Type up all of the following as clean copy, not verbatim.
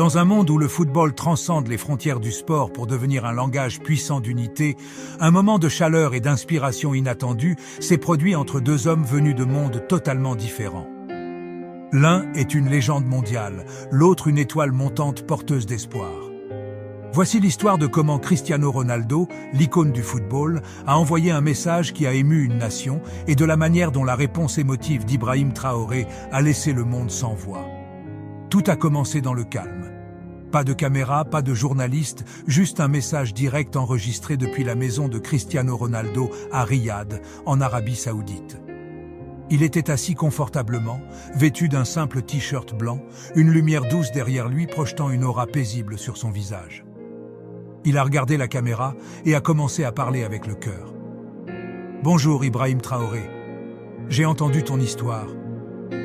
Dans un monde où le football transcende les frontières du sport pour devenir un langage puissant d'unité, un moment de chaleur et d'inspiration inattendue s'est produit entre deux hommes venus de mondes totalement différents. L'un est une légende mondiale, l'autre une étoile montante porteuse d'espoir. Voici l'histoire de comment Cristiano Ronaldo, l'icône du football, a envoyé un message qui a ému une nation et de la manière dont la réponse émotive d'Ibrahim Traoré a laissé le monde sans voix. Tout a commencé dans le calme. Pas de caméra, pas de journaliste, juste un message direct enregistré depuis la maison de Cristiano Ronaldo à Riyad, en Arabie Saoudite. Il était assis confortablement, vêtu d'un simple t-shirt blanc, une lumière douce derrière lui projetant une aura paisible sur son visage. Il a regardé la caméra et a commencé à parler avec le cœur. « Bonjour Ibrahim Traoré. J'ai entendu ton histoire.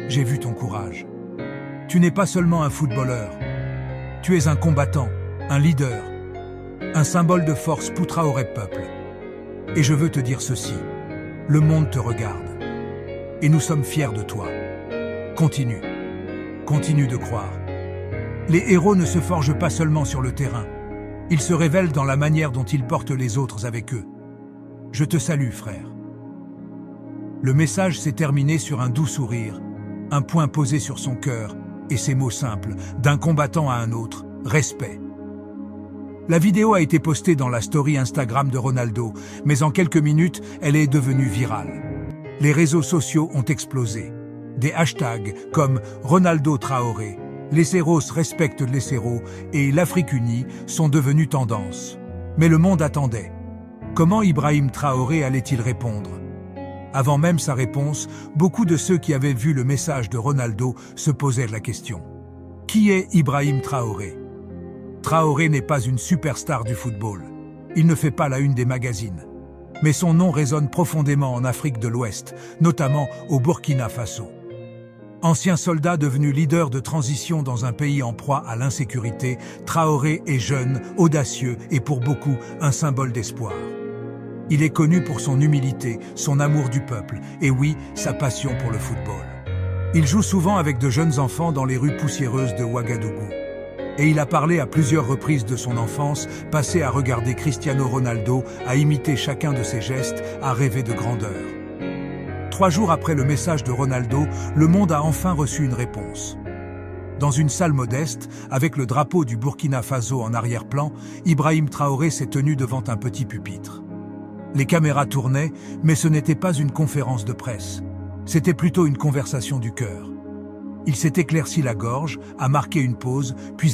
J'ai vu ton courage. Tu n'es pas seulement un footballeur. Tu es un combattant, un leader, un symbole de force pour Traoré peuple. Et je veux te dire ceci. Le monde te regarde. Et nous sommes fiers de toi. Continue. Continue de croire. Les héros ne se forgent pas seulement sur le terrain. Ils se révèlent dans la manière dont ils portent les autres avec eux. Je te salue, frère. » Le message s'est terminé sur un doux sourire, un point posé sur son cœur, et ces mots simples, d'un combattant à un autre, respect. La vidéo a été postée dans la story Instagram de Ronaldo, mais en quelques minutes, elle est devenue virale. Les réseaux sociaux ont explosé. Des hashtags comme Ronaldo Traoré, les héros respectent les héros et l'Afrique unie sont devenus tendance. Mais le monde attendait. Comment Ibrahim Traoré allait-il répondre? Avant même sa réponse, beaucoup de ceux qui avaient vu le message de Ronaldo se posaient la question. Qui est Ibrahim Traoré? Traoré n'est pas une superstar du football. Il ne fait pas la une des magazines. Mais son nom résonne profondément en Afrique de l'Ouest, notamment au Burkina Faso. Ancien soldat devenu leader de transition dans un pays en proie à l'insécurité, Traoré est jeune, audacieux et pour beaucoup un symbole d'espoir. Il est connu pour son humilité, son amour du peuple et oui, sa passion pour le football. Il joue souvent avec de jeunes enfants dans les rues poussiéreuses de Ouagadougou. Et il a parlé à plusieurs reprises de son enfance, passée à regarder Cristiano Ronaldo, à imiter chacun de ses gestes, à rêver de grandeur. 3 jours après le message de Ronaldo, le monde a enfin reçu une réponse. Dans une salle modeste, avec le drapeau du Burkina Faso en arrière-plan, Ibrahim Traoré s'est tenu devant un petit pupitre. Les caméras tournaient, mais ce n'était pas une conférence de presse. C'était plutôt une conversation du cœur. Il s'est éclairci la gorge, a marqué une pause, puis